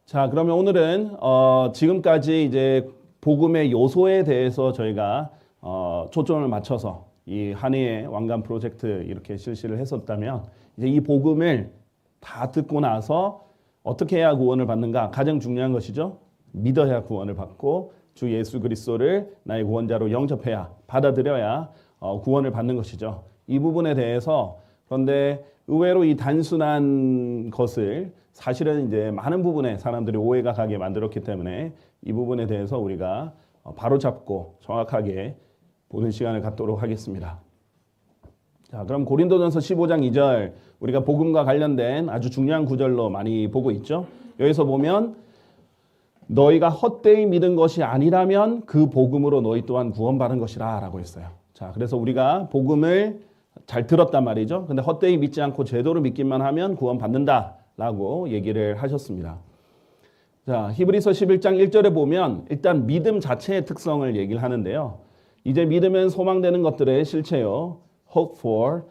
자, 그러면 오늘은 지금까지 이제 복음의 요소에 대해서 저희가 초점을 맞춰서 이 한 해의 왕관 프로젝트 이렇게 실시를 했었다면 이제 이 복음을 다 듣고 나서 어떻게 해야 구원을 받는가? 가장 중요한 것이죠. 믿어야 구원을 받고 주 예수 그리스도를 나의 구원자로 영접해야 받아들여야 구원을 받는 것이죠. 이 부분에 대해서 그런데 의외로 이 단순한 것을 사실은 이제 많은 부분에 사람들이 오해가 가게 만들었기 때문에 이 부분에 대해서 우리가 바로잡고 정확하게 보는 시간을 갖도록 하겠습니다. 자, 그럼 고린도전서 15장 2절 우리가 복음과 관련된 아주 중요한 구절로 많이 보고 있죠. 여기서 보면 너희가 헛되이 믿은 것이 아니라면 그 복음으로 너희 또한 구원받은 것이라 라고 했어요. 자, 그래서 우리가 복음을 잘 들었단 말이죠. 근데 헛되이 믿지 않고 제대로 믿기만 하면 구원받는다 라고 얘기를 하셨습니다. 자, 히브리서 11장 1절에 보면 일단 믿음 자체의 특성을 얘기를 하는데요. 이제 믿으면 소망되는 것들의 실체요. hope for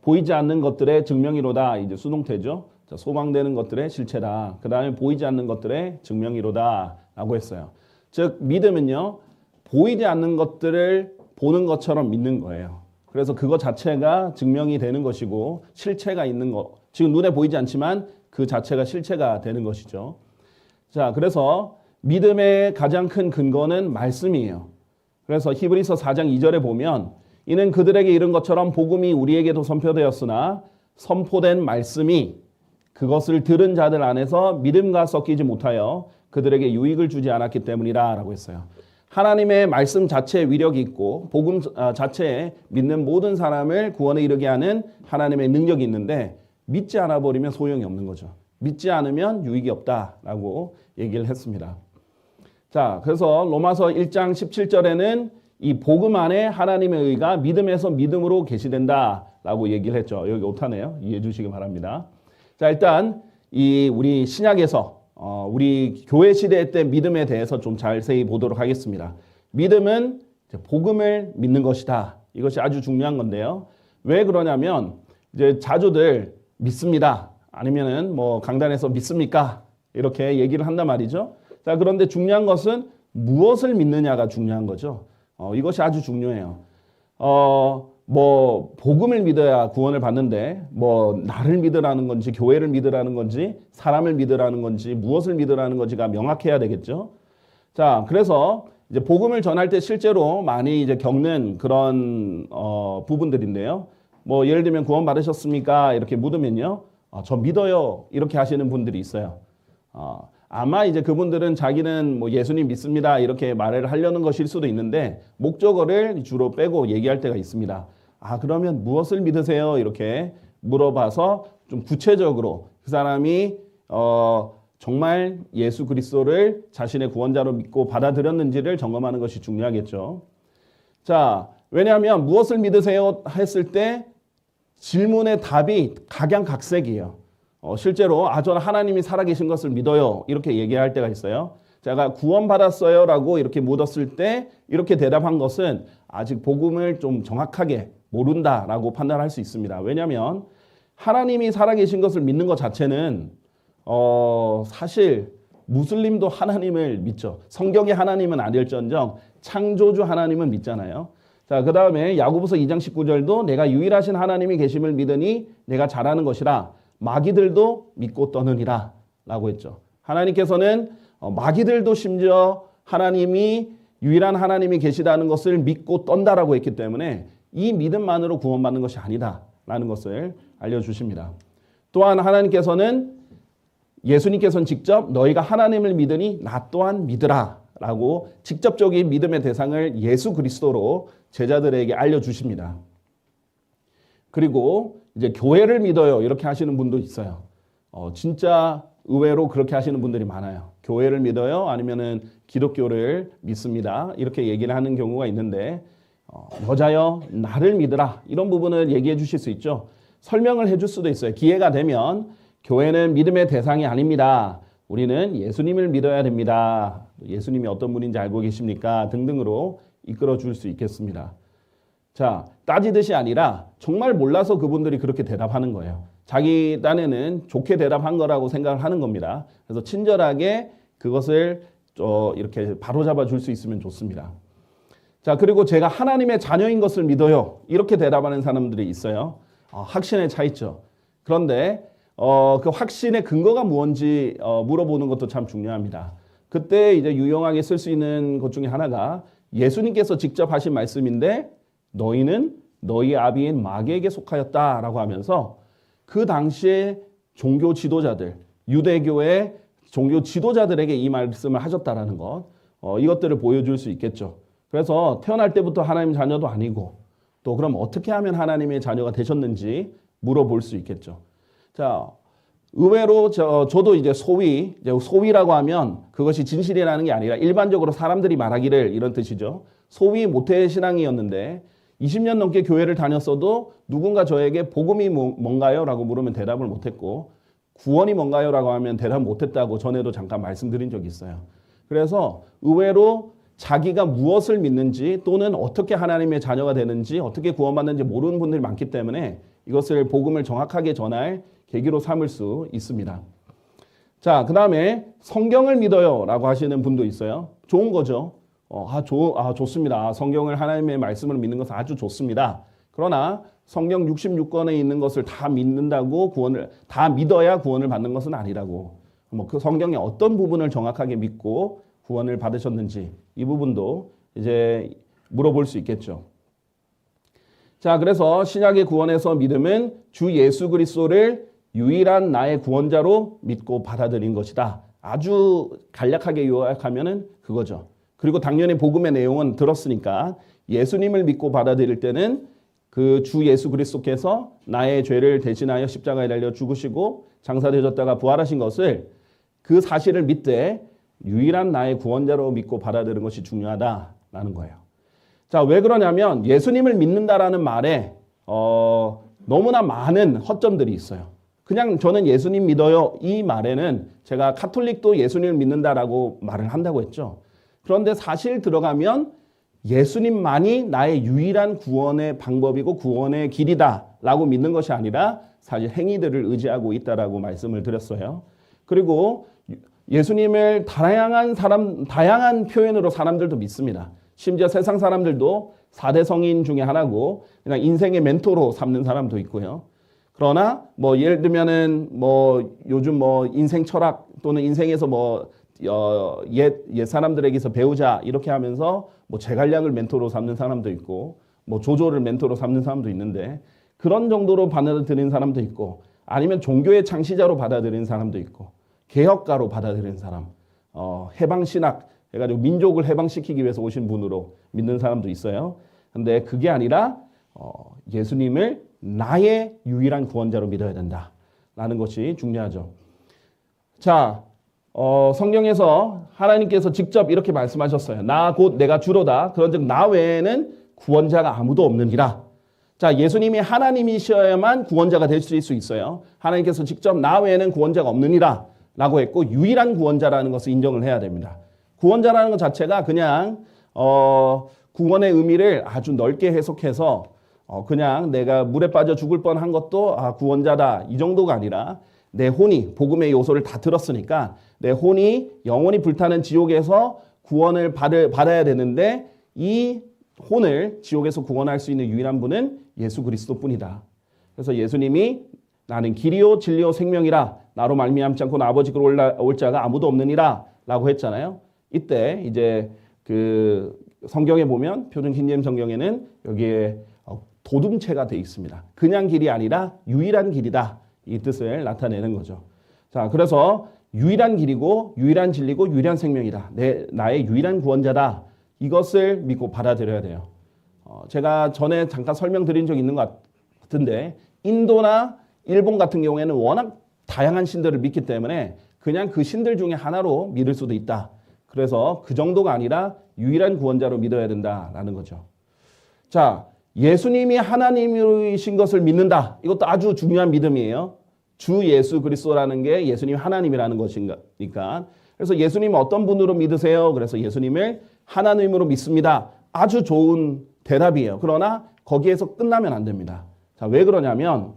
보이지 않는 것들의 증명이로다. 이제 수동태죠. 자, 소망되는 것들의 실체다. 그 다음에 보이지 않는 것들의 증명이로다 라고 했어요. 즉 믿음은요. 보이지 않는 것들을 보는 것처럼 믿는 거예요. 그래서 그것 자체가 증명이 되는 것이고 실체가 있는 것. 지금 눈에 보이지 않지만 그 자체가 실체가 되는 것이죠. 자, 그래서 믿음의 가장 큰 근거는 말씀이에요. 그래서 히브리서 4장 2절에 보면 이는 그들에게 이른 것처럼 복음이 우리에게도 선포되었으나 선포된 말씀이 그것을 들은 자들 안에서 믿음과 섞이지 못하여 그들에게 유익을 주지 않았기 때문이라 라고 했어요. 하나님의 말씀 자체에 위력이 있고 복음 자체에 믿는 모든 사람을 구원에 이르게 하는 하나님의 능력이 있는데 믿지 않아 버리면 소용이 없는 거죠. 믿지 않으면 유익이 없다라고 얘기를 했습니다. 자, 그래서 로마서 1장 17절에는 이 복음 안에 하나님의 의가 믿음에서 믿음으로 계시된다라고 얘기를 했죠. 여기 오타네요. 이해해 주시기 바랍니다. 자, 일단 이 우리 신약에서 우리 교회 시대 때 믿음에 대해서 좀 자세히 보도록 하겠습니다. 믿음은 복음을 믿는 것이다. 이것이 아주 중요한 건데요. 왜 그러냐면 이제 자주들 믿습니다. 아니면은 뭐 강단에서 믿습니까? 이렇게 얘기를 한단 말이죠. 자, 그런데 중요한 것은 무엇을 믿느냐가 중요한 거죠. 이것이 아주 중요해요. 뭐 복음을 믿어야 구원을 받는데 뭐 나를 믿으라는 건지 교회를 믿으라는 건지 사람을 믿으라는 건지 무엇을 믿으라는 건지가 명확해야 되겠죠. 자, 그래서 이제 복음을 전할 때 실제로 많이 이제 겪는 그런 부분들인데요. 뭐 예를 들면 구원 받으셨습니까? 이렇게 묻으면요. 저 믿어요. 이렇게 하시는 분들이 있어요. 아마 이제 그분들은 자기는 뭐 예수님 믿습니다. 이렇게 말을 하려는 것일 수도 있는데 목적어를 주로 빼고 얘기할 때가 있습니다. 그러면 무엇을 믿으세요? 이렇게 물어봐서 좀 구체적으로 그 사람이 정말 예수 그리스도를 자신의 구원자로 믿고 받아들였는지를 점검하는 것이 중요하겠죠. 자, 왜냐하면 무엇을 믿으세요? 했을 때 질문의 답이 각양각색이에요. 실제로 저는 하나님이 살아계신 것을 믿어요. 이렇게 얘기할 때가 있어요. 제가 구원받았어요 라고 이렇게 묻었을 때 이렇게 대답한 것은 아직 복음을 좀 정확하게 모른다라고 판단할 수 있습니다. 왜냐하면 하나님이 살아계신 것을 믿는 것 자체는 사실 무슬림도 하나님을 믿죠. 성경의 하나님은 아닐전정 창조주 하나님은 믿잖아요. 자, 그 다음에 야고보서 2장 19절도 내가 유일하신 하나님이 계심을 믿으니 내가 잘하는 것이라 마귀들도 믿고 떠느니라 라고 했죠. 하나님께서는 마귀들도 심지어 하나님이 유일한 하나님이 계시다는 것을 믿고 떤다라고 했기 때문에 이 믿음만으로 구원받는 것이 아니다라는 것을 알려주십니다. 또한 하나님께서는 예수님께서는 직접 너희가 하나님을 믿으니 나 또한 믿으라 라고 직접적인 믿음의 대상을 예수 그리스도로 제자들에게 알려주십니다. 그리고 이제 교회를 믿어요. 이렇게 하시는 분도 있어요. 진짜 의외로 그렇게 하시는 분들이 많아요. 교회를 믿어요. 아니면은 기독교를 믿습니다. 이렇게 얘기를 하는 경우가 있는데 여자여 나를 믿으라. 이런 부분을 얘기해 주실 수 있죠. 설명을 해 줄 수도 있어요. 기회가 되면 교회는 믿음의 대상이 아닙니다. 우리는 예수님을 믿어야 됩니다. 예수님이 어떤 분인지 알고 계십니까? 등등으로 이끌어 줄 수 있겠습니다. 자, 따지듯이 아니라 정말 몰라서 그분들이 그렇게 대답하는 거예요. 자기 딴에는 좋게 대답한 거라고 생각을 하는 겁니다. 그래서 친절하게 그것을 이렇게 바로잡아 줄 수 있으면 좋습니다. 자, 그리고 제가 하나님의 자녀인 것을 믿어요. 이렇게 대답하는 사람들이 있어요. 확신에 차 있죠. 그런데 그 확신의 근거가 무엇인지 물어보는 것도 참 중요합니다. 그때 이제 유용하게 쓸 수 있는 것 중에 하나가 예수님께서 직접 하신 말씀인데 너희는 너희 아비인 마귀에게 속하였다라고 하면서 그 당시에 종교 지도자들, 유대교의 종교 지도자들에게 이 말씀을 하셨다라는 것, 이것들을 보여줄 수 있겠죠. 그래서 태어날 때부터 하나님 자녀도 아니고 또 그럼 어떻게 하면 하나님의 자녀가 되셨는지 물어볼 수 있겠죠. 자, 의외로 저도 이제 소위라고 하면 그것이 진실이라는 게 아니라 일반적으로 사람들이 말하기를 이런 뜻이죠. 소위 모태신앙이었는데 20년 넘게 교회를 다녔어도 누군가 저에게 복음이 뭔가요? 라고 물으면 대답을 못했고 구원이 뭔가요? 라고 하면 대답 못했다고 전에도 잠깐 말씀드린 적이 있어요. 그래서 의외로 자기가 무엇을 믿는지 또는 어떻게 하나님의 자녀가 되는지 어떻게 구원받는지 모르는 분들이 많기 때문에 이것을 복음을 정확하게 전할 계기로 삼을 수 있습니다. 자, 그 다음에 성경을 믿어요 라고 하시는 분도 있어요. 좋은 거죠. 좋습니다. 성경을 하나님의 말씀을 믿는 것은 아주 좋습니다. 그러나 성경 66권에 있는 것을 다 믿는다고 다 믿어야 구원을 받는 것은 아니라고. 그 성경의 어떤 부분을 정확하게 믿고 구원을 받으셨는지 이 부분도 이제 물어볼 수 있겠죠. 자, 그래서 신약의 구원에서 믿음은 주 예수 그리스도를 유일한 나의 구원자로 믿고 받아들인 것이다. 아주 간략하게 요약하면은 그거죠. 그리고 당연히 복음의 내용은 들었으니까 예수님을 믿고 받아들일 때는 그 주 예수 그리스도께서 나의 죄를 대신하여 십자가에 달려 죽으시고 장사되셨다가 부활하신 것을 그 사실을 믿되 유일한 나의 구원자로 믿고 받아들이는 것이 중요하다라는 거예요. 자, 왜 그러냐면 예수님을 믿는다라는 말에 너무나 많은 허점들이 있어요. 그냥 저는 예수님 믿어요 이 말에는 제가 카톨릭도 예수님을 믿는다라고 말을 한다고 했죠. 그런데 사실 들어가면 예수님만이 나의 유일한 구원의 방법이고 구원의 길이다라고 믿는 것이 아니라 사실 행위들을 의지하고 있다라고 말씀을 드렸어요. 그리고 예수님을 다양한 표현으로 사람들도 믿습니다. 심지어 세상 사람들도 4대 성인 중에 하나고 그냥 인생의 멘토로 삼는 사람도 있고요. 그러나 예를 들면은 요즘 인생 철학 또는 인생에서 옛 사람들에게서 배우자 이렇게 하면서 제갈량을 멘토로 삼는 사람도 있고 조조를 멘토로 삼는 사람도 있는데 그런 정도로 받아들이는 사람도 있고 아니면 종교의 창시자로 받아들이는 사람도 있고 개혁가로 받아들이는 사람, 해방신학 해가지고 민족을 해방시키기 위해서 오신 분으로 믿는 사람도 있어요. 근데 그게 아니라 예수님을 나의 유일한 구원자로 믿어야 된다라는 것이 중요하죠. 자, 성경에서 하나님께서 직접 이렇게 말씀하셨어요. 나 곧 내가 주로다. 그런즉 나 외에는 구원자가 아무도 없느니라. 자, 예수님이 하나님이셔야만 구원자가 될 수 있어요. 하나님께서 직접 나 외에는 구원자가 없느니라 라고 했고 유일한 구원자라는 것을 인정을 해야 됩니다. 구원자라는 것 자체가 그냥 구원의 의미를 아주 넓게 해석해서 그냥 내가 물에 빠져 죽을 뻔한 것도 구원자다 이 정도가 아니라 내 혼이 복음의 요소를 다 들었으니까 내 혼이 영원히 불타는 지옥에서 구원을 받아야 되는데 이 혼을 지옥에서 구원할 수 있는 유일한 분은 예수 그리스도뿐이다. 그래서 예수님이 나는 길이요 진리요 생명이라 나로 말미암지 않고 아버지께로 올 자가 아무도 없느니라 라고 했잖아요. 이때 이제 그 성경에 보면 표준 킹제임 성경에는 여기에 도둠체가 되어 있습니다. 그냥 길이 아니라 유일한 길이다. 이 뜻을 나타내는 거죠. 자, 그래서 유일한 길이고 유일한 진리고 유일한 생명이다. 나의 유일한 구원자다. 이것을 믿고 받아들여야 돼요. 제가 전에 잠깐 설명드린 적 있는 것 같은데 인도나 일본 같은 경우에는 워낙 다양한 신들을 믿기 때문에 그냥 그 신들 중에 하나로 믿을 수도 있다. 그래서 그 정도가 아니라 유일한 구원자로 믿어야 된다라는 거죠. 자, 예수님이 하나님이신 것을 믿는다. 이것도 아주 중요한 믿음이에요. 주 예수 그리스도라는 게 예수님이 하나님이라는 것이니까. 그래서 예수님 어떤 분으로 믿으세요? 그래서 예수님을 하나님으로 믿습니다. 아주 좋은 대답이에요. 그러나 거기에서 끝나면 안 됩니다. 자, 왜 그러냐면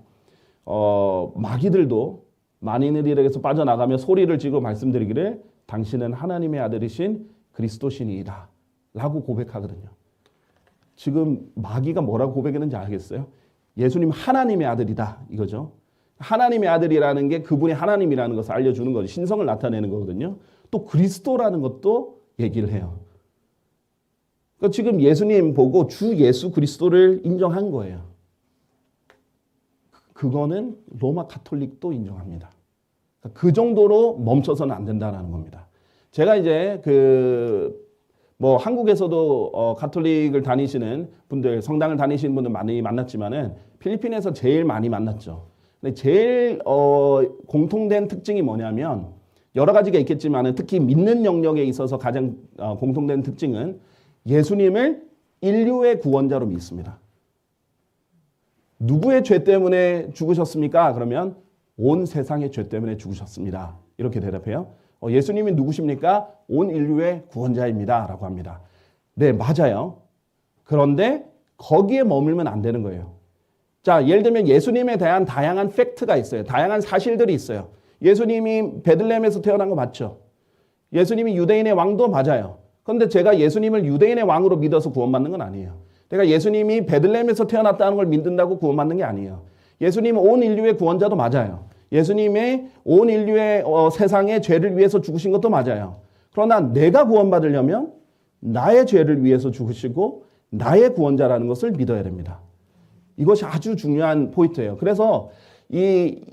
마귀들도 만인들에게서 빠져나가며 소리를 지르고 말씀드리기를 당신은 하나님의 아들이신 그리스도시니이다 라고 고백하거든요. 지금 마귀가 뭐라고 고백했는지 알겠어요? 예수님 하나님의 아들이다 이거죠. 하나님의 아들이라는 게 그분이 하나님이라는 것을 알려주는 거죠. 신성을 나타내는 거거든요. 또 그리스도라는 것도 얘기를 해요. 그러니까 지금 예수님 보고 주 예수 그리스도를 인정한 거예요. 그거는 로마 가톨릭도 인정합니다. 그 정도로 멈춰서는 안 된다는 겁니다. 제가 이제 한국에서도 가톨릭을 다니시는 분들, 성당을 다니시는 분들 많이 만났지만은 필리핀에서 제일 많이 만났죠. 근데 제일 공통된 특징이 뭐냐면 여러 가지가 있겠지만은 특히 믿는 영역에 있어서 가장 공통된 특징은 예수님을 인류의 구원자로 믿습니다. 누구의 죄 때문에 죽으셨습니까? 그러면 온 세상의 죄 때문에 죽으셨습니다. 이렇게 대답해요. 예수님이 누구십니까? 온 인류의 구원자입니다. 라고 합니다. 네, 맞아요. 그런데 거기에 머물면 안 되는 거예요. 자, 예를 들면 예수님에 대한 다양한 팩트가 있어요. 다양한 사실들이 있어요. 예수님이 베들레헴에서 태어난 거 맞죠? 예수님이 유대인의 왕도 맞아요. 그런데 제가 예수님을 유대인의 왕으로 믿어서 구원받는 건 아니에요. 내가 예수님이 베들레헴에서 태어났다는 걸 믿는다고 구원받는 게 아니에요. 예수님은 온 인류의 구원자도 맞아요. 예수님의 온 인류의 세상의 죄를 위해서 죽으신 것도 맞아요. 그러나 내가 구원받으려면 나의 죄를 위해서 죽으시고 나의 구원자라는 것을 믿어야 됩니다. 이것이 아주 중요한 포인트예요. 그래서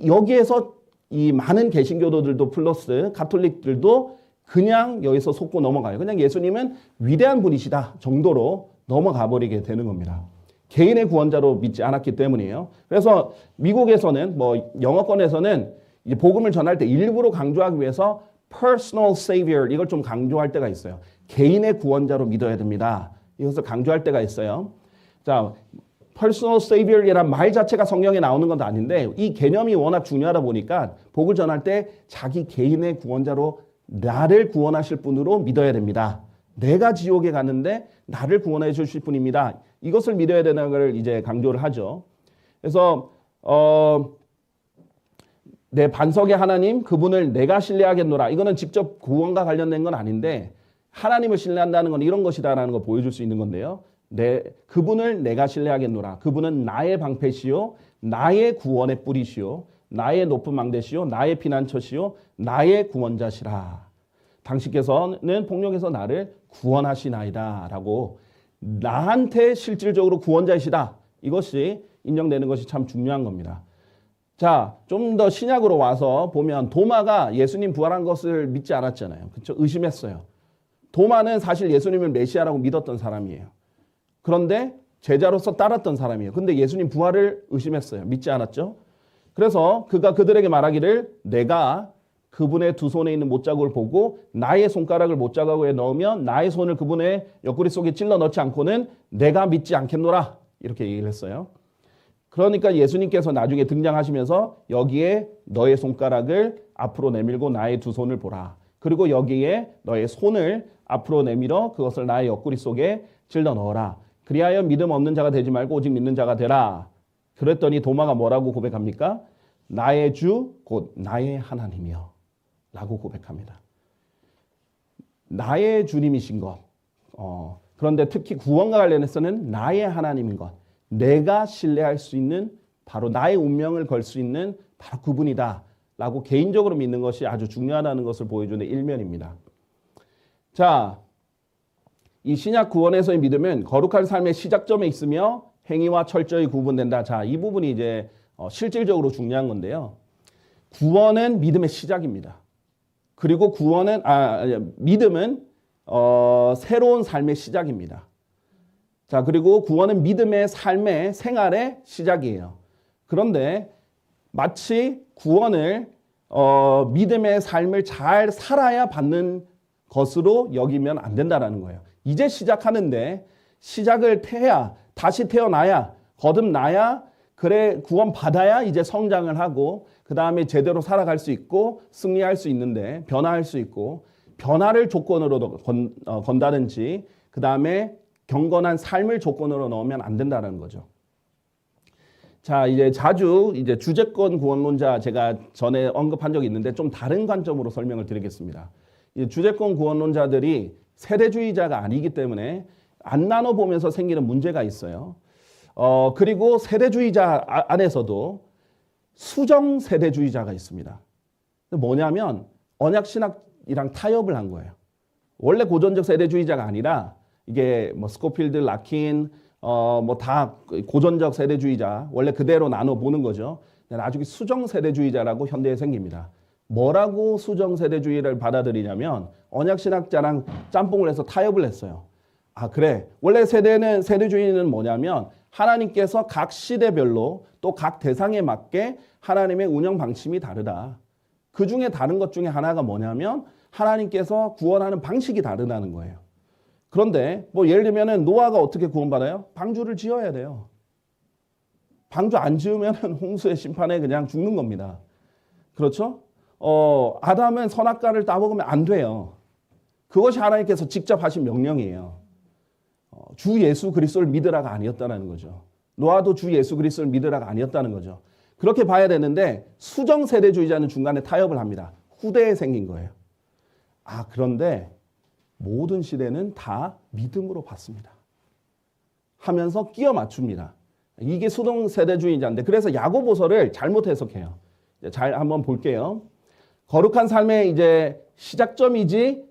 여기에서 이 많은 개신교도들도 플러스 가톨릭들도 그냥 여기서 속고 넘어가요. 그냥 예수님은 위대한 분이시다 정도로 넘어가 버리게 되는 겁니다. 개인의 구원자로 믿지 않았기 때문이에요. 그래서 미국에서는 영어권에서는 이 복음을 전할 때 일부러 강조하기 위해서 personal savior 이걸 좀 강조할 때가 있어요. 개인의 구원자로 믿어야 됩니다. 이것을 강조할 때가 있어요. 자, personal savior이란 말 자체가 성경에 나오는 건 아닌데 이 개념이 워낙 중요하다 보니까 복을 전할 때 자기 개인의 구원자로 나를 구원하실 분으로 믿어야 됩니다. 내가 지옥에 가는데 나를 구원해 주실 분입니다. 이것을 믿어야 되는 걸 이제 강조를 하죠. 그래서 내 반석의 하나님 그분을 내가 신뢰하겠노라. 이거는 직접 구원과 관련된 건 아닌데 하나님을 신뢰한다는 건 이런 것이다라는 걸 보여줄 수 있는 건데요. 그분을 내가 신뢰하겠노라. 그분은 나의 방패시요 나의 구원의 뿌리시요 나의 높은 망대시요 나의 피난처시요 나의 구원자시라. 당신께서는 폭력에서 나를 구원하시나이다 라고 나한테 실질적으로 구원자이시다. 이것이 인정되는 것이 참 중요한 겁니다. 자, 좀 더 신약으로 와서 보면 도마가 예수님 부활한 것을 믿지 않았잖아요. 그렇죠? 의심했어요. 도마는 사실 예수님을 메시아라고 믿었던 사람이에요. 그런데 제자로서 따랐던 사람이에요. 근데 예수님 부활을 의심했어요. 믿지 않았죠? 그래서 그가 그들에게 말하기를 내가 그분의 두 손에 있는 못자국을 보고 나의 손가락을 못자국에 넣으면 나의 손을 그분의 옆구리 속에 찔러 넣지 않고는 내가 믿지 않겠노라. 이렇게 얘기를 했어요. 그러니까 예수님께서 나중에 등장하시면서 여기에 너의 손가락을 앞으로 내밀고 나의 두 손을 보라. 그리고 여기에 너의 손을 앞으로 내밀어 그것을 나의 옆구리 속에 찔러 넣어라. 그리하여 믿음 없는 자가 되지 말고 오직 믿는 자가 되라. 그랬더니 도마가 뭐라고 고백합니까? 나의 주 곧 나의 하나님이여 라고 고백합니다. 나의 주님이신 것. 그런데 특히 구원과 관련해서는 나의 하나님인 것. 내가 신뢰할 수 있는 바로 나의 운명을 걸 수 있는 바로 그분이다 라고 개인적으로 믿는 것이 아주 중요하다는 것을 보여주는 일면입니다. 자, 이 신약 구원에서의 믿음은 거룩한 삶의 시작점에 있으며 행위와 철저히 구분된다. 자, 이 부분이 이제 실질적으로 중요한 건데요. 구원은 믿음의 시작입니다. 그리고 믿음은 새로운 삶의 시작입니다. 자, 그리고 구원은 믿음의 삶의 생활의 시작이에요. 그런데 마치 구원을 믿음의 삶을 잘 살아야 받는 것으로 여기면 안 된다라는 거예요. 이제 시작하는데 시작을 해야 다시 태어나야 거듭나야 그래 구원 받아야 이제 성장을 하고 그 다음에 제대로 살아갈 수 있고 승리할 수 있는데 변화할 수 있고 변화를 조건으로 건다든지 그 다음에 경건한 삶을 조건으로 넣으면 안 된다는 거죠. 자, 이제 자주 이제 주재권 구원론자 제가 전에 언급한 적이 있는데 좀 다른 관점으로 설명을 드리겠습니다. 이 주재권 구원론자들이 세대주의자가 아니기 때문에 안 나눠보면서 생기는 문제가 있어요. 그리고 세대주의자 안에서도 수정 세대주의자가 있습니다. 뭐냐면 언약신학이랑 타협을 한 거예요. 원래 고전적 세대주의자가 아니라 이게 뭐 스코필드, 라킨, 뭐 다 고전적 세대주의자 원래 그대로 나눠 보는 거죠. 나중에 수정 세대주의자라고 현대에 생깁니다. 뭐라고 수정 세대주의를 받아들이냐면 언약신학자랑 짬뽕을 해서 타협을 했어요. 아 그래 원래 세대주의는 뭐냐면 하나님께서 각 시대별로 또 각 대상에 맞게 하나님의 운영 방침이 다르다. 그 중에 다른 것 중에 하나가 뭐냐면 하나님께서 구원하는 방식이 다르다는 거예요. 그런데 뭐 예를 들면은 노아가 어떻게 구원받아요? 방주를 지어야 돼요. 방주 안 지으면은 홍수의 심판에 그냥 죽는 겁니다. 그렇죠? 아담은 선악과를 따먹으면 안 돼요. 그것이 하나님께서 직접 하신 명령이에요. 주 예수 그리스도를 믿으라가 아니었다는 거죠. 노아도 주 예수 그리스도를 믿으라가 아니었다는 거죠. 그렇게 봐야 되는데 수정 세대주의자는 중간에 타협을 합니다. 후대에 생긴 거예요. 아 그런데 모든 시대는 다 믿음으로 받습니다. 하면서 끼워 맞춥니다. 이게 수동 세대주의자인데 그래서 야고보서를 잘못 해석해요. 잘 한번 볼게요. 거룩한 삶의 이제 시작점이지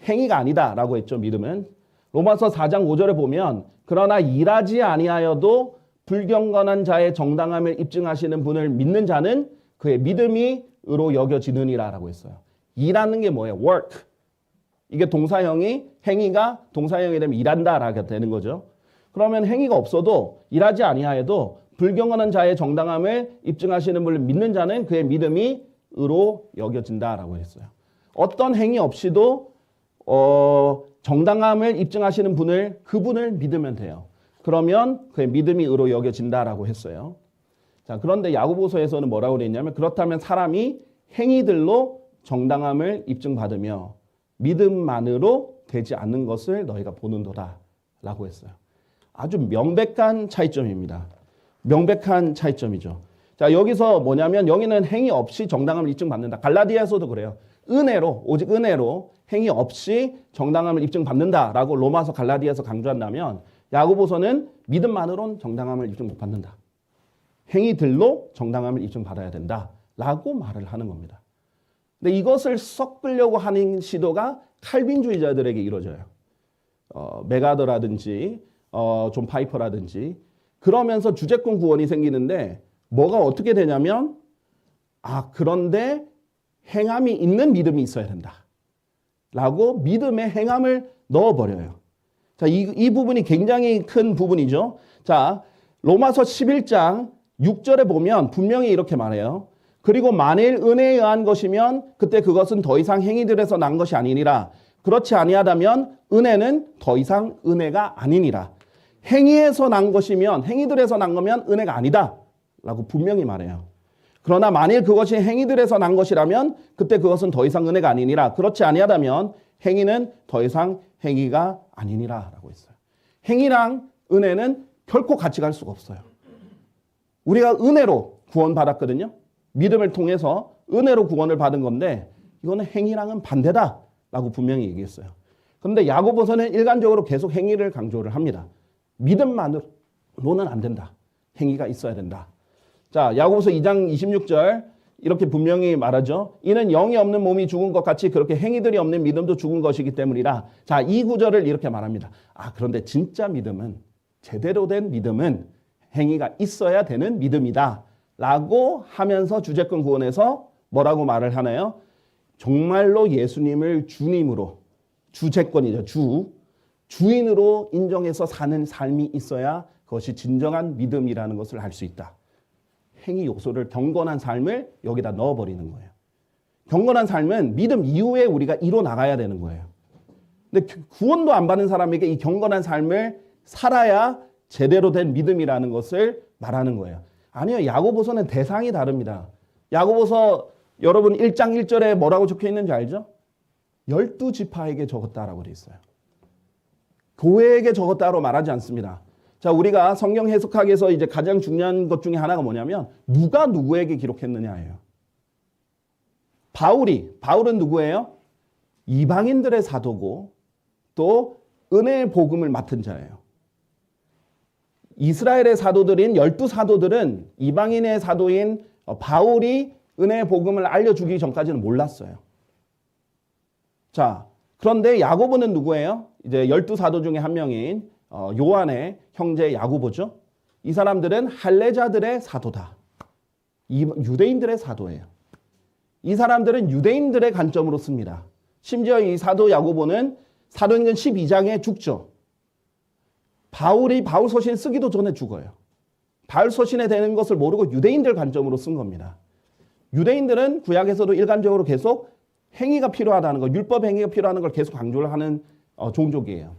행위가 아니다라고 했죠. 믿음은. 로마서 4장 5절에 보면 그러나 일하지 아니하여도 불경건한 자의 정당함을 입증하시는 분을 믿는 자는 그의 믿음이 의로 여겨지느니라라고 했어요. 일하는 게 뭐예요? work. 이게 동사형이 행위가 동사형이 되면 일한다라고 되는 거죠. 그러면 행위가 없어도 일하지 아니하여도 불경건한 자의 정당함을 입증하시는 분을 믿는 자는 그의 믿음이 의로 여겨진다라고 했어요. 어떤 행위 없이도 정당함을 입증하시는 그분을 믿으면 돼요. 그러면 그의 믿음이 의로 여겨진다라고 했어요. 자, 그런데 야고보서에서는 뭐라고 그랬냐면 그렇다면 사람이 행위들로 정당함을 입증받으며 믿음만으로 되지 않는 것을 너희가 보는도다 라고 했어요. 아주 명백한 차이점입니다. 명백한 차이점이죠. 자, 여기서 뭐냐면 여기는 행위 없이 정당함을 입증받는다. 갈라디아서도 그래요. 은혜로 오직 은혜로 행위 없이 정당함을 입증받는다라고 로마서 갈라디아서 강조한다면 야고보서는 믿음만으로는 정당함을 입증 못 받는다. 행위들로 정당함을 입증받아야 된다라고 말을 하는 겁니다. 근데 이것을 섞으려고 하는 시도가 칼빈주의자들에게 이루어져요. 메가더라든지 존 파이퍼라든지 그러면서 주재권 구원이 생기는데 뭐가 어떻게 되냐면 그런데 행함이 있는 믿음이 있어야 된다. 라고 믿음의 행함을 넣어버려요. 자, 이 부분이 굉장히 큰 부분이죠. 자, 로마서 11장 6절에 보면 분명히 이렇게 말해요. 그리고 만일 은혜에 의한 것이면 그때 그것은 더 이상 행위들에서 난 것이 아니니라. 그렇지 아니하다면 은혜는 더 이상 은혜가 아니니라. 행위에서 난 것이면 행위들에서 난 거면 은혜가 아니다. 라고 분명히 말해요. 그러나 만일 그것이 행위들에서 난 것이라면 그때 그것은 더 이상 은혜가 아니니라. 그렇지 아니하다면 행위는 더 이상 행위가 아니니라 라고 했어요. 행위랑 은혜는 결코 같이 갈 수가 없어요. 우리가 은혜로 구원받았거든요. 믿음을 통해서 은혜로 구원을 받은 건데 이거는 행위랑은 반대다 라고 분명히 얘기했어요. 그런데 야고보서는 일관적으로 계속 행위를 강조를 합니다. 믿음만으로는 안 된다. 행위가 있어야 된다. 자, 야고보서 2장 26절 이렇게 분명히 말하죠. 이는 영이 없는 몸이 죽은 것 같이 그렇게 행위들이 없는 믿음도 죽은 것이기 때문이라. 자, 이 구절을 이렇게 말합니다. 그런데 진짜 믿음은 제대로 된 믿음은 행위가 있어야 되는 믿음이다. 라고 하면서 주재권 구원에서 뭐라고 말을 하나요? 정말로 예수님을 주님으로 주재권이죠. 주인으로 인정해서 사는 삶이 있어야 그것이 진정한 믿음이라는 것을 알 수 있다. 행위 요소를 경건한 삶을 여기다 넣어버리는 거예요. 경건한 삶은 믿음 이후에 우리가 이뤄 나가야 되는 거예요. 근데 구원도 안 받은 사람에게 이 경건한 삶을 살아야 제대로 된 믿음이라는 것을 말하는 거예요. 아니요. 야고보서는 대상이 다릅니다. 야고보서 여러분 1장 1절에 뭐라고 적혀 있는지 알죠? 12지파에게 적었다라고 되어 있어요. 교회에게 적었다로 말하지 않습니다. 자, 우리가 성경 해석학에서 이제 가장 중요한 것 중에 하나가 뭐냐면 누가 누구에게 기록했느냐예요. 바울은 누구예요? 이방인들의 사도고 또 은혜의 복음을 맡은 자예요. 이스라엘의 사도들인 12사도들은 이방인의 사도인 바울이 은혜의 복음을 알려주기 전까지는 몰랐어요. 자, 그런데 야고보는 누구예요? 이제 12사도 중에 한 명인 요한의 형제 야고보죠. 이 사람들은 할례자들의 사도다. 유대인들의 사도예요. 이 사람들은 유대인들의 관점으로 씁니다. 심지어 이 사도 야고보는 사도행전 12장에 죽죠. 바울이 바울 서신 쓰기도 전에 죽어요. 바울 서신에 되는 것을 모르고 유대인들 관점으로 쓴 겁니다. 유대인들은 구약에서도 일관적으로 계속 행위가 필요하다는 것, 율법 행위가 필요하다는 걸 계속 강조를 하는 종족이에요.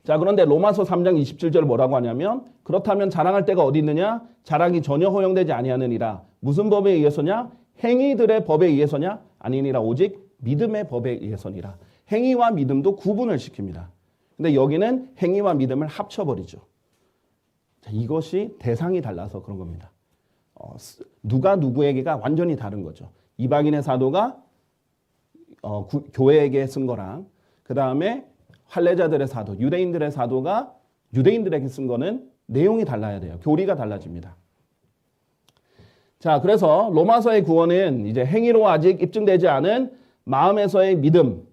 자, 그런데 로마서 3장 27절 뭐라고 하냐면 그렇다면 자랑할 때가 어디 있느냐? 자랑이 전혀 허용되지 아니하느니라. 무슨 법에 의해서냐? 행위들의 법에 의해서냐? 아니니라. 오직 믿음의 법에 의해서니라. 행위와 믿음도 구분을 시킵니다. 근데 여기는 행위와 믿음을 합쳐버리죠. 자, 이것이 대상이 달라서 그런 겁니다. 누가 누구에게가 완전히 다른 거죠. 이방인의 사도가 교회에게 쓴 거랑 그 다음에 할례자들의 사도, 유대인들의 사도가 유대인들에게 쓴 거는 내용이 달라야 돼요. 교리가 달라집니다. 자, 그래서 로마서의 구원은 이제 행위로 아직 입증되지 않은 마음에서의 믿음.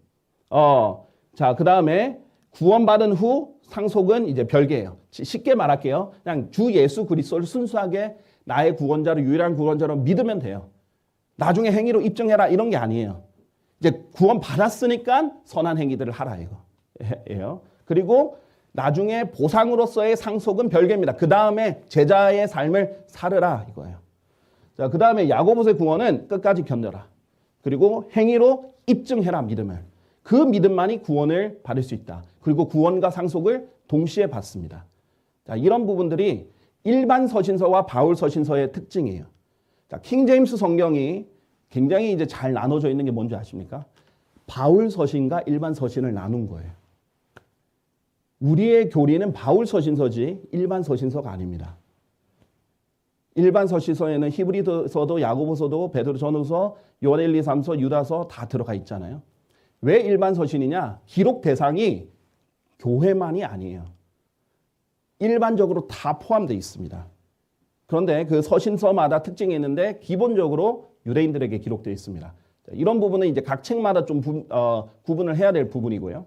자, 그 다음에 구원받은 후 상속은 이제 별개예요. 쉽게 말할게요. 그냥 주 예수 그리스도를 순수하게 나의 구원자로, 유일한 구원자로 믿으면 돼요. 나중에 행위로 입증해라 이런 게 아니에요. 이제 구원 받았으니까 선한 행위들을 하라 이거예요. 그리고 나중에 보상으로서의 상속은 별개입니다. 그 다음에 제자의 삶을 살으라 이거예요. 자, 그 다음에 야고보서의 구원은 끝까지 견뎌라. 그리고 행위로 입증해라 믿음을. 그 믿음만이 구원을 받을 수 있다. 그리고 구원과 상속을 동시에 받습니다. 자, 이런 부분들이 일반 서신서와 바울 서신서의 특징이에요. 자, 킹제임스 성경이 굉장히 이제 잘 나눠져 있는 게 뭔지 아십니까? 바울 서신과 일반 서신을 나눈 거예요. 우리의 교리는 바울 서신서지 일반 서신서가 아닙니다. 일반 서신서에는 히브리서도 야고보서도 베드로전후서, 요한 1, 2, 3서, 유다서 다 들어가 있잖아요. 왜 일반 서신이냐? 기록 대상이 교회만이 아니에요. 일반적으로 다 포함되어 있습니다. 그런데 그 서신서마다 특징이 있는데 기본적으로 유대인들에게 기록되어 있습니다. 이런 부분은 이제 각 책마다 좀 구분을 해야 될 부분이고요.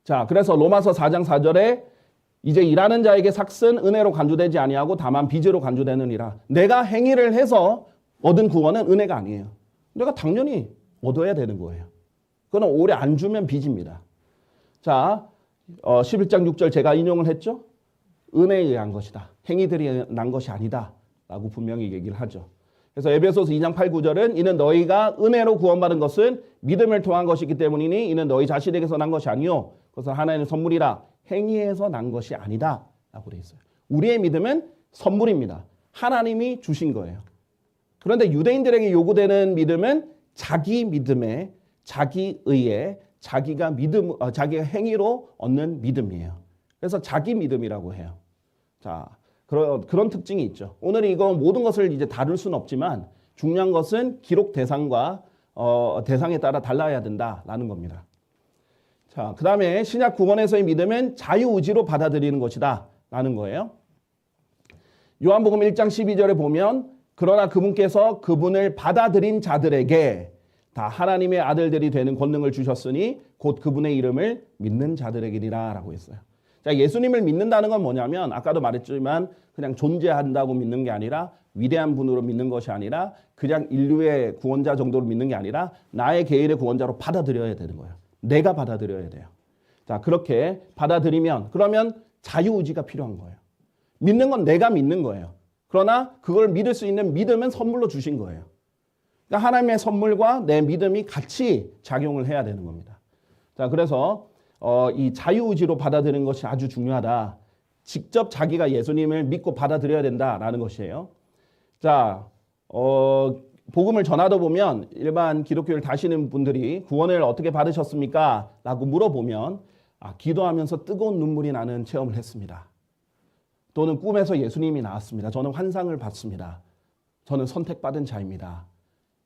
자, 그래서 로마서 4장 4절에 이제 일하는 자에게 삭은 은혜로 간주되지 아니하고 다만 빚으로 간주되느니라. 내가 행위를 해서 얻은 구원은 은혜가 아니에요. 내가 당연히 얻어야 되는 거예요. 그건 오래 안 주면 빚입니다. 자, 11장 6절 제가 인용을 했죠. 은혜에 의한 것이다. 행위들이 난 것이 아니다. 라고 분명히 얘기를 하죠. 그래서 에베소서 2장 8, 9절은 이는 너희가 은혜로 구원받은 것은 믿음을 통한 것이기 때문이니 이는 너희 자신에게서 난 것이 아니요 그것은 하나님의 선물이라 행위에서 난 것이 아니다. 라고 되어 있어요. 우리의 믿음은 선물입니다. 하나님이 주신 거예요. 그런데 유대인들에게 요구되는 믿음은 자기 믿음에 자기 의에 자기가 행위로 얻는 믿음이에요. 그래서 자기 믿음이라고 해요. 자, 그런 특징이 있죠. 오늘 이거 모든 것을 이제 다룰 수는 없지만 중요한 것은 기록 대상과 대상에 따라 달라야 된다라는 겁니다. 자, 그 다음에 신약 구원에서의 믿음은 자유의지로 받아들이는 것이다 라는 거예요. 요한복음 1장 12절에 보면 그러나 그분께서 그분을 받아들인 자들에게 다 하나님의 아들들이 되는 권능을 주셨으니 곧 그분의 이름을 믿는 자들에게니라 라고 했어요. 자, 예수님을 믿는다는 건 뭐냐면 아까도 말했지만 그냥 존재한다고 믿는 게 아니라 위대한 분으로 믿는 것이 아니라 그냥 인류의 구원자 정도로 믿는 게 아니라 나의 개인의 구원자로 받아들여야 되는 거예요. 내가 받아들여야 돼요. 자, 그렇게 받아들이면 그러면 자유의지가 필요한 거예요. 믿는 건 내가 믿는 거예요. 그러나 그걸 믿을 수 있는 믿음은 선물로 주신 거예요. 그러니까 하나님의 선물과 내 믿음이 같이 작용을 해야 되는 겁니다. 자, 그래서 이 자유의지로 받아들이는 것이 아주 중요하다. 직접 자기가 예수님을 믿고 받아들여야 된다라는 것이에요. 자, 복음을 전하다 보면 일반 기독교를 다시는 분들이 구원을 어떻게 받으셨습니까? 라고 물어보면 기도하면서 뜨거운 눈물이 나는 체험을 했습니다. 또는 꿈에서 예수님이 나왔습니다. 저는 환상을 봤습니다. 저는 선택받은 자입니다.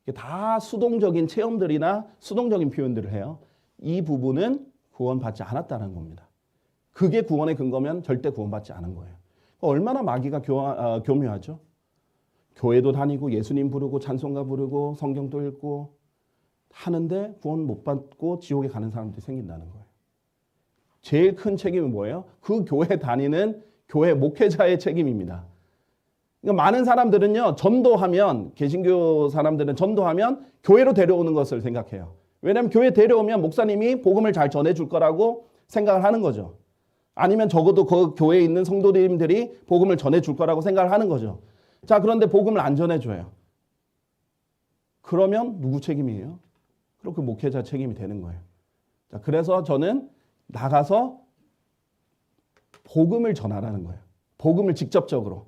이게 다 수동적인 체험들이나 수동적인 표현들을 해요. 이 부분은 구원받지 않았다는 겁니다. 그게 구원의 근거면 절대 구원받지 않은 거예요. 얼마나 마귀가 교묘하죠? 교회도 다니고 예수님 부르고 찬송가 부르고 성경도 읽고 하는데 구원 못 받고 지옥에 가는 사람들이 생긴다는 거예요. 제일 큰 책임은 뭐예요? 그 교회 다니는 교회 목회자의 책임입니다. 그러니까 많은 사람들은요, 전도하면, 개신교 사람들은 전도하면 교회로 데려오는 것을 생각해요. 왜냐하면 교회 데려오면 목사님이 복음을 잘 전해줄 거라고 생각을 하는 거죠. 아니면 적어도 그 교회에 있는 성도님들이 복음을 전해줄 거라고 생각을 하는 거죠. 자, 그런데 복음을 안 전해줘요. 그러면 누구 책임이에요? 그럼 그 목회자 책임이 되는 거예요. 자, 그래서 저는 나가서 복음을 전하라는 거예요. 복음을 직접적으로.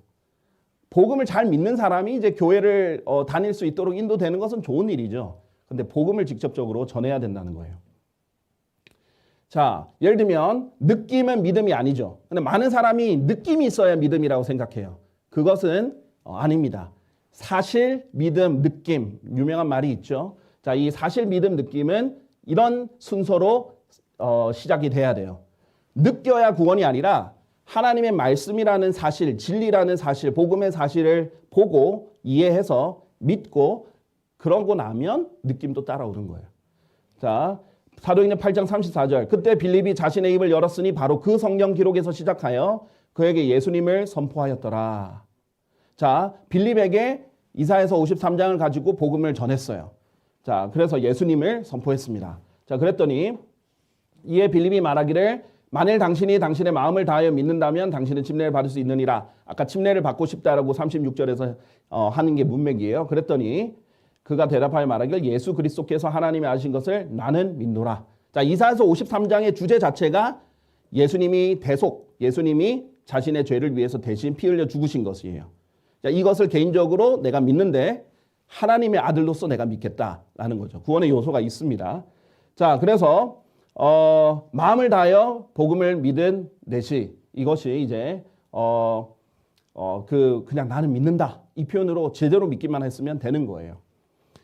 복음을 잘 믿는 사람이 이제 교회를 다닐 수 있도록 인도되는 것은 좋은 일이죠. 근데 복음을 직접적으로 전해야 된다는 거예요. 자, 예를 들면 느낌은 믿음이 아니죠. 근데 많은 사람이 느낌이 있어야 믿음이라고 생각해요. 그것은 아닙니다. 사실, 믿음, 느낌, 유명한 말이 있죠. 자, 이 사실, 믿음, 느낌은 이런 순서로 시작이 돼야 돼요. 느껴야 구원이 아니라 하나님의 말씀이라는 사실, 진리라는 사실, 복음의 사실을 보고 이해해서 믿고 그러고 나면 느낌도 따라오는 거예요. 자, 사도행전 8장 34절. 그때 빌립이 자신의 입을 열었으니 바로 그 성경 기록에서 시작하여 그에게 예수님을 선포하였더라. 자, 빌립에게 이사야서 53장을 가지고 복음을 전했어요. 자, 그래서 예수님을 선포했습니다. 자, 그랬더니 이에 빌립이 말하기를 만일 당신이 당신의 마음을 다하여 믿는다면 당신은 침례를 받을 수 있느니라. 아까 침례를 받고 싶다라고 36절에서 하는 게 문맥이에요. 그랬더니 그가 대답하여 말하기를 예수 그리스도께서 하나님이 하신 것을 나는 믿노라. 자, 이사야서 53장의 주제 자체가 예수님이 예수님이 자신의 죄를 위해서 대신 피 흘려 죽으신 것이에요. 자, 이것을 개인적으로 내가 믿는데 하나님의 아들로서 내가 믿겠다라는 거죠. 구원의 요소가 있습니다. 자, 그래서 마음을 다하여 복음을 믿은 내시 이것이 이제 그냥 나는 믿는다 이 표현으로 제대로 믿기만 했으면 되는 거예요.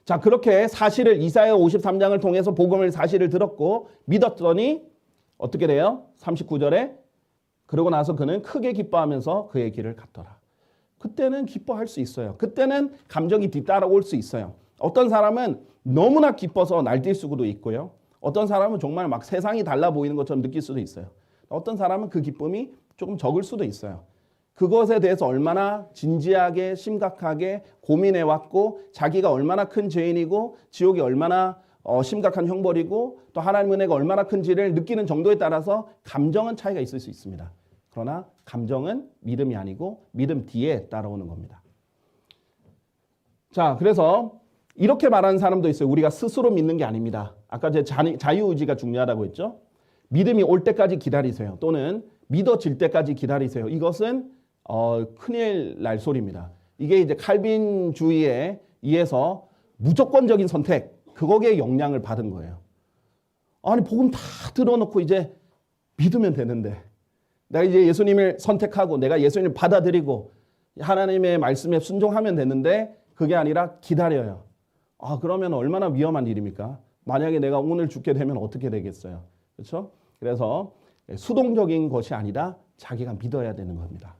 자, 그렇게 사실을 이사야 53장을 통해서 복음을 사실을 들었고 믿었더니 어떻게 돼요? 39절에 그러고 나서 그는 크게 기뻐하면서 그의 길을 갔더라. 그때는 기뻐할 수 있어요. 그때는 감정이 뒤따라올 수 있어요. 어떤 사람은 너무나 기뻐서 날뛸 수도 있고요. 어떤 사람은 정말 막 세상이 달라 보이는 것처럼 느낄 수도 있어요. 어떤 사람은 그 기쁨이 조금 적을 수도 있어요. 그것에 대해서 얼마나 진지하게 심각하게 고민해왔고 자기가 얼마나 큰 죄인이고 지옥이 얼마나 심각한 형벌이고 또 하나님 은혜가 얼마나 큰지를 느끼는 정도에 따라서 감정은 차이가 있을 수 있습니다. 그러나 감정은 믿음이 아니고 믿음 뒤에 따라오는 겁니다. 자, 그래서 이렇게 말하는 사람도 있어요. 우리가 스스로 믿는 게 아닙니다. 아까 제 자유의지가 중요하다고 했죠. 믿음이 올 때까지 기다리세요. 또는 믿어질 때까지 기다리세요. 이것은 큰일 날 소리입니다. 이게 이제 칼빈주의에 의해서 무조건적인 선택, 그거에 영향을 받은 거예요. 아니, 복음 다 들어놓고 이제 믿으면 되는데 내가 이제 예수님을 선택하고 내가 예수님을 받아들이고 하나님의 말씀에 순종하면 되는데 그게 아니라 기다려요. 그러면 얼마나 위험한 일입니까? 만약에 내가 오늘 죽게 되면 어떻게 되겠어요? 그렇죠? 그래서 수동적인 것이 아니라 자기가 믿어야 되는 겁니다.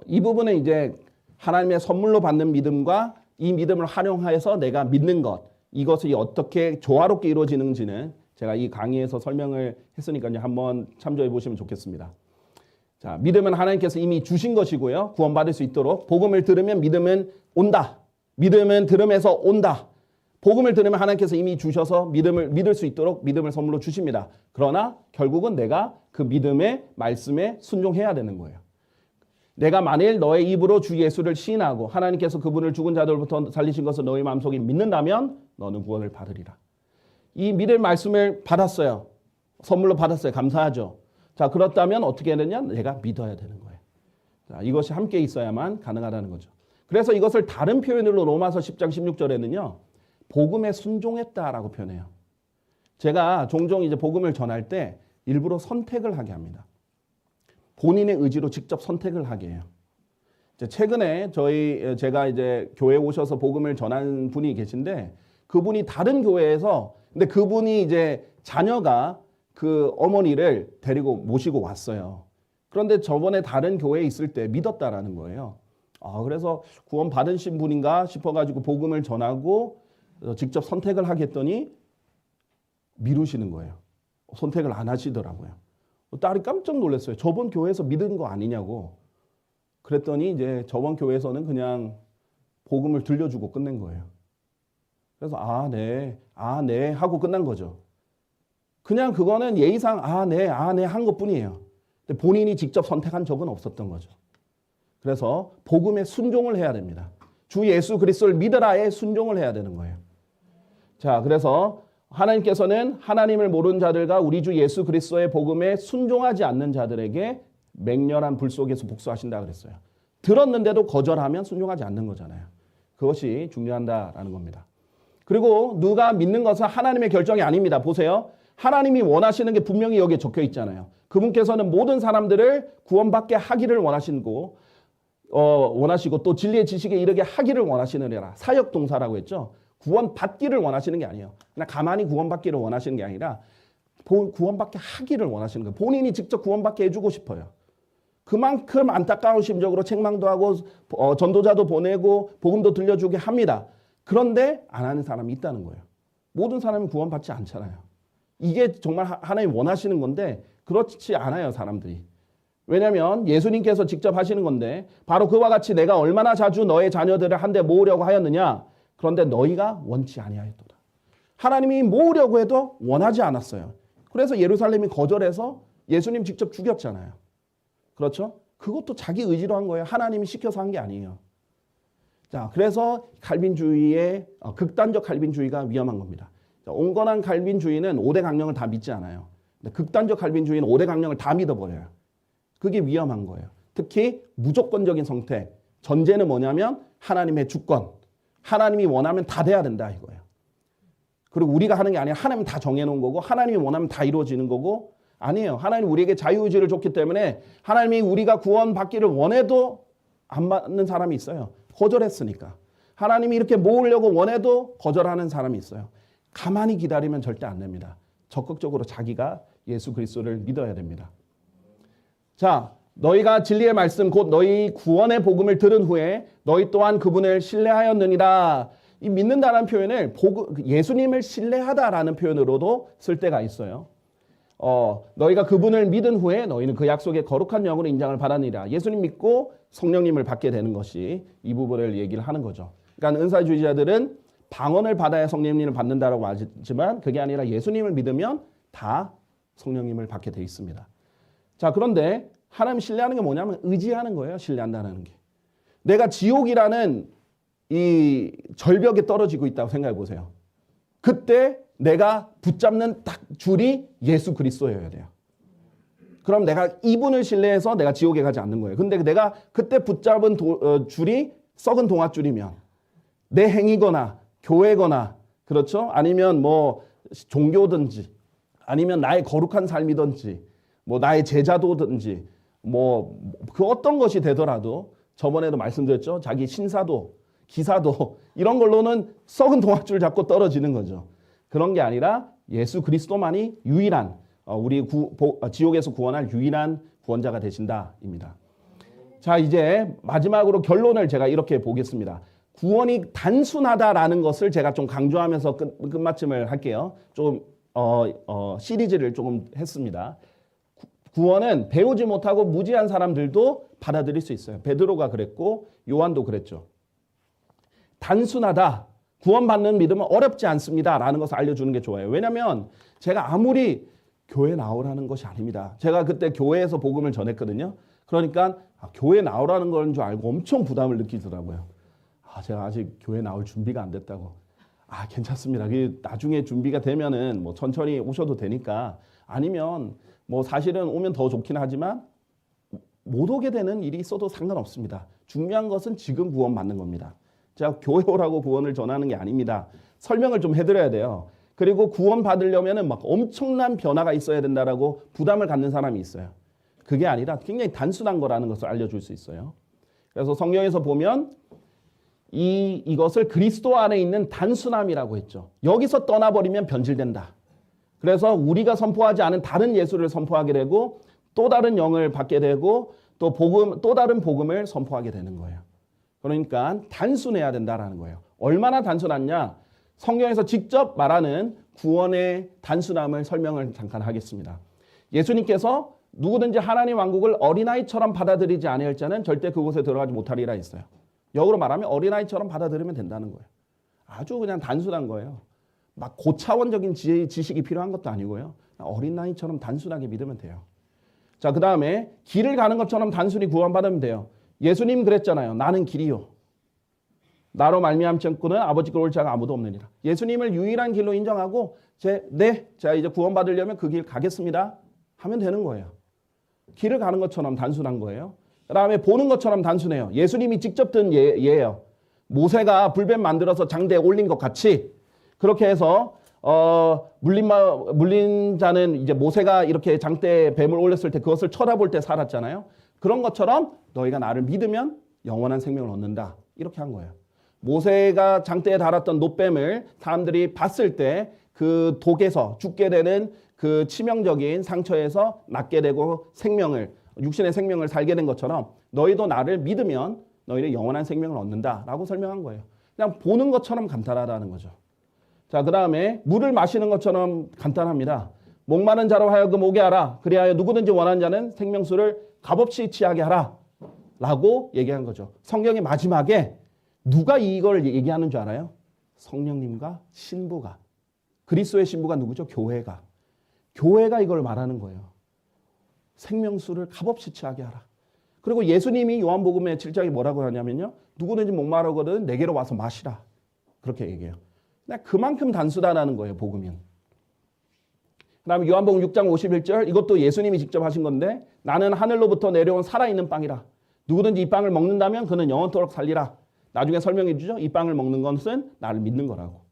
이 부분은 이제 하나님의 선물로 받는 믿음과 이 믿음을 활용해서 내가 믿는 것, 이것이 어떻게 조화롭게 이루어지는지는 제가 이 강의에서 설명을 했으니까요. 한번 참조해 보시면 좋겠습니다. 자, 믿음은 하나님께서 이미 주신 것이고요. 구원받을 수 있도록 복음을 들으면 믿음은 온다. 믿음은 들음에서 온다. 복음을 들으면 하나님께서 이미 주셔서 믿을 수 있도록 믿음을 선물로 주십니다. 그러나 결국은 내가 그 믿음의 말씀에 순종해야 되는 거예요. 내가 만일 너의 입으로 주 예수를 시인하고 하나님께서 그분을 죽은 자들부터 살리신 것을 너의 마음속에 믿는다면 너는 구원을 받으리라. 이 믿을 말씀을 받았어요. 선물로 받았어요. 감사하죠. 자, 그렇다면 어떻게 해야 되냐? 내가 믿어야 되는 거예요. 자, 이것이 함께 있어야만 가능하다는 거죠. 그래서 이것을 다른 표현으로 로마서 10장 16절에는요. 복음에 순종했다라고 표현해요. 제가 종종 이제 복음을 전할 때 일부러 선택을 하게 합니다. 본인의 의지로 직접 선택을 하게 해요. 이제 최근에 제가 이제 교회에 오셔서 복음을 전한 분이 계신데 그분이 다른 교회에서 근데 그분이 이제 자녀가 그 어머니를 데리고 모시고 왔어요. 그런데 저번에 다른 교회에 있을 때 믿었다라는 거예요. 그래서 구원 받으신 분인가 싶어가지고 복음을 전하고 직접 선택을 하겠더니 미루시는 거예요. 선택을 안 하시더라고요. 딸이 깜짝 놀랐어요. 저번 교회에서 믿은 거 아니냐고. 그랬더니 이제 저번 교회에서는 그냥 복음을 들려주고 끝낸 거예요. 그래서 네 하고 끝난 거죠. 그냥 그거는 예의상 네 한 것뿐이에요. 근데 본인이 직접 선택한 적은 없었던 거죠. 그래서 복음에 순종을 해야 됩니다. 주 예수 그리스도를 믿으라에 순종을 해야 되는 거예요. 자, 그래서 하나님께서는 하나님을 모르는 자들과 우리 주 예수 그리스도의 복음에 순종하지 않는 자들에게 맹렬한 불 속에서 복수하신다 그랬어요. 들었는데도 거절하면 순종하지 않는 거잖아요. 그것이 중요하다라는 겁니다. 그리고 누가 믿는 것은 하나님의 결정이 아닙니다. 보세요. 하나님이 원하시는 게 분명히 여기에 적혀 있잖아요. 그분께서는 모든 사람들을 구원받게 하기를 원하시고 또 진리의 지식에 이르게 하기를 원하시느니라. 사역 동사라고 했죠. 구원받기를 원하시는 게 아니에요. 그냥 가만히 구원받기를 원하시는 게 아니라 구원받게 하기를 원하시는 거예요. 본인이 직접 구원받게 해주고 싶어요. 그만큼 안타까운 심정으로 책망도 하고 전도자도 보내고 복음도 들려주게 합니다. 그런데 안 하는 사람이 있다는 거예요. 모든 사람이 구원받지 않잖아요. 이게 정말 하나님 원하시는 건데 그렇지 않아요, 사람들이. 왜냐하면 예수님께서 직접 하시는 건데 바로 그와 같이 내가 얼마나 자주 너의 자녀들을 한데 모으려고 하였느냐. 그런데 너희가 원치 아니하였도다. 하나님이 모으려고 해도 원하지 않았어요. 그래서 예루살렘이 거절해서 예수님 직접 죽였잖아요. 그렇죠? 그것도 자기 의지로 한 거예요. 하나님이 시켜서 한 게 아니에요. 자, 그래서 칼빈주의의 극단적 칼빈주의가 위험한 겁니다. 자, 온건한 칼빈주의는 5대 강령을 다 믿지 않아요. 근데 극단적 칼빈주의는 5대 강령을 다 믿어버려요. 그게 위험한 거예요. 특히 무조건적인 선택. 전제는 뭐냐면 하나님의 주권. 하나님이 원하면 다 돼야 된다 이거예요. 그리고 우리가 하는 게 아니라 하나님 다 정해놓은 거고 하나님이 원하면 다 이루어지는 거고 아니에요. 하나님 우리에게 자유의지를 줬기 때문에 하나님이 우리가 구원받기를 원해도 안 받는 사람이 있어요. 거절했으니까. 하나님이 이렇게 모으려고 원해도 거절하는 사람이 있어요. 가만히 기다리면 절대 안 됩니다. 적극적으로 자기가 예수 그리스도를 믿어야 됩니다. 자, 너희가 진리의 말씀 곧 너희 구원의 복음을 들은 후에 너희 또한 그분을 신뢰하였느니라. 이 믿는다라는 표현을 예수님을 신뢰하다라는 표현으로도 쓸 때가 있어요. 너희가 그분을 믿은 후에 너희는 그 약속의 거룩한 영으로 인장을 받았느니라. 예수님 믿고 성령님을 받게 되는 것이 이 부분을 얘기를 하는 거죠. 그러니까 은사주의자들은 방언을 받아야 성령님을 받는다라고 하지만 그게 아니라 예수님을 믿으면 다 성령님을 받게 돼 있습니다. 자, 그런데 하나님 신뢰하는 게 뭐냐면 의지하는 거예요. 신뢰한다는 게. 내가 지옥이라는 이 절벽에 떨어지고 있다고 생각해 보세요. 그때 내가 붙잡는 딱 줄이 예수 그리스도여야 돼요. 그럼 내가 이분을 신뢰해서 내가 지옥에 가지 않는 거예요. 근데 내가 그때 붙잡은 줄이 썩은 동아줄이면 내 행위거나 교회거나 그렇죠? 아니면 뭐 종교든지 아니면 나의 거룩한 삶이든지 뭐 나의 제자도든지 뭐 그 어떤 것이 되더라도 저번에도 말씀드렸죠. 자기 신사도 기사도 이런 걸로는 썩은 동아줄 잡고 떨어지는 거죠. 그런 게 아니라 예수 그리스도만이 유일한 우리 지옥에서 구원할 유일한 구원자가 되신다입니다. 자, 이제 마지막으로 결론을 제가 이렇게 보겠습니다. 구원이 단순하다라는 것을 제가 좀 강조하면서 끝마침을 할게요. 좀 시리즈를 조금 했습니다. 구원은 배우지 못하고 무지한 사람들도 받아들일 수 있어요. 베드로가 그랬고 요한도 그랬죠. 단순하다. 구원받는 믿음은 어렵지 않습니다. 라는 것을 알려주는 게 좋아요. 왜냐하면 제가 아무리 교회 나오라는 것이 아닙니다. 제가 그때 교회에서 복음을 전했거든요. 그러니까 교회 나오라는 건 줄 알고 엄청 부담을 느끼더라고요. 제가 아직 교회 나올 준비가 안 됐다고. 괜찮습니다. 나중에 준비가 되면은 뭐 천천히 오셔도 되니까 아니면 뭐 사실은 오면 더 좋긴 하지만 못 오게 되는 일이 있어도 상관없습니다. 중요한 것은 지금 구원 받는 겁니다. 제가 교회 오라고 구원을 전하는 게 아닙니다. 설명을 좀 해드려야 돼요. 그리고 구원 받으려면은 막 엄청난 변화가 있어야 된다라고 부담을 갖는 사람이 있어요. 그게 아니라 굉장히 단순한 거라는 것을 알려줄 수 있어요. 그래서 성경에서 보면 이것을 그리스도 안에 있는 단순함이라고 했죠. 여기서 떠나버리면 변질된다. 그래서 우리가 선포하지 않은 다른 예수를 선포하게 되고 또 다른 영을 받게 되고 또 다른 복음을 선포하게 되는 거예요. 그러니까 단순해야 된다라는 거예요. 얼마나 단순하냐? 성경에서 직접 말하는 구원의 단순함을 설명을 잠깐 하겠습니다. 예수님께서 누구든지 하나님 왕국을 어린아이처럼 받아들이지 아니할 자는 절대 그곳에 들어가지 못하리라 했어요. 역으로 말하면 어린아이처럼 받아들이면 된다는 거예요. 아주 그냥 단순한 거예요. 막 고차원적인 지식이 필요한 것도 아니고요. 어린아이처럼 단순하게 믿으면 돼요. 자, 그 다음에 길을 가는 것처럼 단순히 구원받으면 돼요. 예수님 그랬잖아요. 나는 길이요. 나로 말미암지 않고는 아버지께 올 자가 아무도 없느니라. 예수님을 유일한 길로 인정하고 제가 이제 구원받으려면 그 길 가겠습니다 하면 되는 거예요. 길을 가는 것처럼 단순한 거예요. 그 다음에 보는 것처럼 단순해요. 예수님이 직접 든 예예요. 모세가 불뱀 만들어서 장대에 올린 것 같이 그렇게 해서 물린 자는 이제 모세가 이렇게 장대에 뱀을 올렸을 때 그것을 쳐다볼 때 살았잖아요. 그런 것처럼 너희가 나를 믿으면 영원한 생명을 얻는다. 이렇게 한 거예요. 모세가 장대에 달았던 놋뱀을 사람들이 봤을 때 그 독에서 죽게 되는 그 치명적인 상처에서 낫게 되고 육신의 생명을 살게 된 것처럼 너희도 나를 믿으면 너희는 영원한 생명을 얻는다라고 설명한 거예요. 그냥 보는 것처럼 간단하다는 거죠. 자, 그 다음에 물을 마시는 것처럼 간단합니다. 목마른 자로 하여금 오게 하라. 그리하여 누구든지 원하는 자는 생명수를 값없이 취하게 하라. 라고 얘기한 거죠. 성경의 마지막에 누가 이걸 얘기하는 줄 알아요? 성령님과 신부가. 그리스도의 신부가 누구죠? 교회가 이걸 말하는 거예요. 생명수를 값없이 취하게 하라. 그리고 예수님이 요한복음의 7장에 뭐라고 하냐면요. 누구든지 목마르거든 내게로 와서 마시라. 그렇게 얘기해요. 그만큼 단순하다는 거예요. 복음은. 그 다음에 요한복음 6장 51절 이것도 예수님이 직접 하신 건데 나는 하늘로부터 내려온 살아있는 빵이라. 누구든지 이 빵을 먹는다면 그는 영원토록 살리라. 나중에 설명해 주죠. 이 빵을 먹는 것은 나를 믿는 거라고.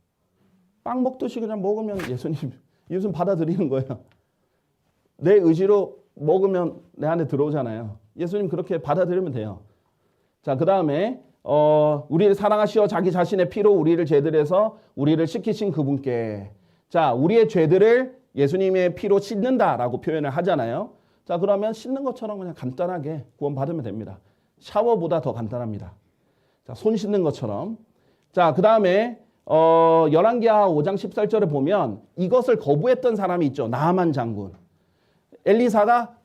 빵 먹듯이 그냥 먹으면 예수님 받아들이는 거예요. 내 의지로 먹으면 내 안에 들어오잖아요. 예수님 그렇게 받아들이면 돼요. 자, 그 다음에 우리를 사랑하시어 자기 자신의 피로 우리를 죄들에서 우리를 씻기신 그분께. 자, 우리의 죄들을 예수님의 피로 씻는다라고 표현을 하잖아요. 자, 그러면 씻는 것처럼 그냥 간단하게 구원받으면 됩니다. 샤워보다 더 간단합니다. 자, 손 씻는 것처럼. 자, 그 다음에 열왕기하 5장 14절에 보면 이것을 거부했던 사람이 있죠. 나아만 장군. 엘리사가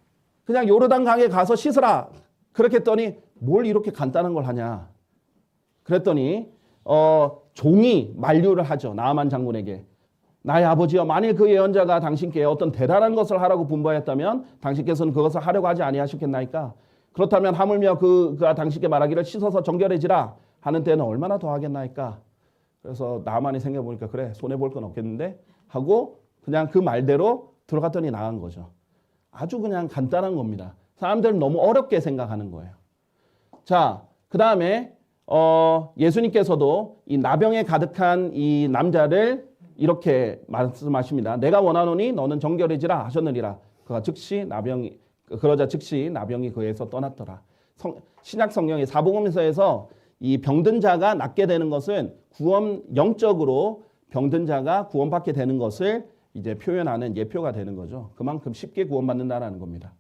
그냥 요르단 강에 가서 씻으라. 그렇게 했더니 뭘 이렇게 간단한 걸 하냐. 그랬더니 종이 만류를 하죠. 나아만 장군에게. 나의 아버지여 만일 그 예언자가 당신께 어떤 대단한 것을 하라고 분부하였다면 당신께서는 그것을 하려고 하지 아니하셨겠나이까. 그렇다면 하물며 그가 당신께 말하기를 씻어서 정결해지라 하는 때는 얼마나 더 하겠나이까. 그래서 나만이 생각해보니까 그래 손해볼 건 없겠는데 하고 그냥 그 말대로 들어갔더니 나간 거죠. 아주 그냥 간단한 겁니다. 사람들은 너무 어렵게 생각하는 거예요. 자, 그 다음에 예수님께서도 이 나병에 가득한 이 남자를 이렇게 말씀하십니다. 내가 원하노니 너는 정결해지라 하셨느니라. 그러자 즉시 나병이 그에서 떠났더라. 신약 성경의 사복음서에서 이 병든 자가 낫게 되는 것은 영적으로 병든 자가 구원받게 되는 것을 이제 표현하는 예표가 되는 거죠. 그만큼 쉽게 구원받는다라는 겁니다.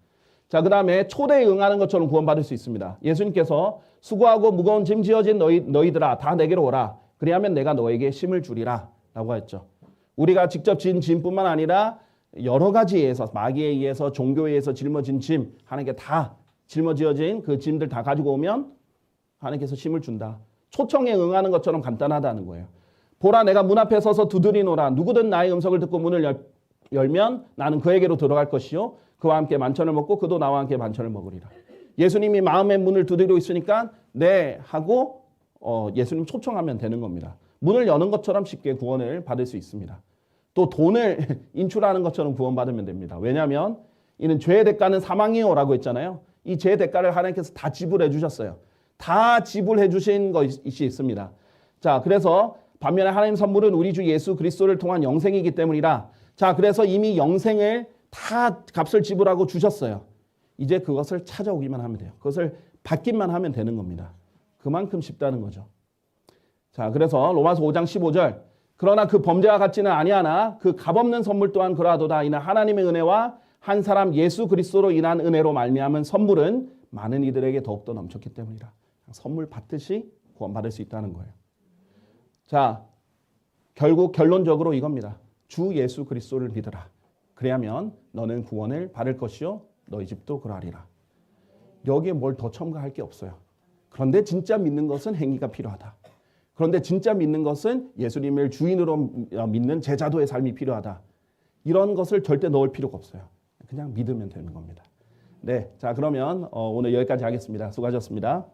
자, 그 다음에 초대에 응하는 것처럼 구원받을 수 있습니다. 예수님께서 수고하고 무거운 짐 지어진 너희들아 다 내게로 오라. 그리하면 내가 너에게 쉼을 주리라 라고 했죠. 우리가 직접 진 짐뿐만 아니라 여러 가지에 의해서 마귀에 의해서 종교에 의해서 짊어진 짐 하나님께 다 짊어지어진 그 짐들 다 가지고 오면 하나님께서 쉼을 준다. 초청에 응하는 것처럼 간단하다는 거예요. 보라 내가 문 앞에 서서 두드리노라. 누구든 나의 음성을 듣고 문을 열면 나는 그에게로 들어갈 것이요 그와 함께 만찬을 먹고 그도 나와 함께 만찬을 먹으리라. 예수님이 마음의 문을 두드리고 있으니까 네 하고 예수님 초청하면 되는 겁니다. 문을 여는 것처럼 쉽게 구원을 받을 수 있습니다. 또 돈을 인출하는 것처럼 구원받으면 됩니다. 왜냐하면 이는 죄의 대가는 사망이요라고 했잖아요. 이 죄의 대가를 하나님께서 다 지불해 주셨어요. 다 지불해 주신 것이 있습니다. 자, 그래서 반면에 하나님 선물은 우리 주 예수 그리스도를 통한 영생이기 때문이라. 자, 그래서 이미 영생을 다 값을 지불하고 주셨어요. 이제 그것을 찾아오기만 하면 돼요. 그것을 받기만 하면 되는 겁니다. 그만큼 쉽다는 거죠. 자, 그래서 로마서 5장 15절. 그러나 그 범죄와 같지는 아니하나 그 값없는 선물 또한 그러하도다. 이는 하나님의 은혜와 한 사람 예수 그리스도로 인한 은혜로 말미암은 선물은 많은 이들에게 더욱더 넘쳤기 때문이라. 선물 받듯이 구원받을 수 있다는 거예요. 자, 결국 결론적으로 이겁니다. 주 예수 그리스도를 믿으라. 그래야면 너는 구원을 받을 것이요 너희 집도 그러하리라. 여기에 뭘 더 첨가할 게 없어요. 그런데 진짜 믿는 것은 행위가 필요하다. 그런데 진짜 믿는 것은 예수님을 주인으로 믿는 제자도의 삶이 필요하다. 이런 것을 절대 넣을 필요가 없어요. 그냥 믿으면 되는 겁니다. 네, 자 그러면 오늘 여기까지 하겠습니다. 수고하셨습니다.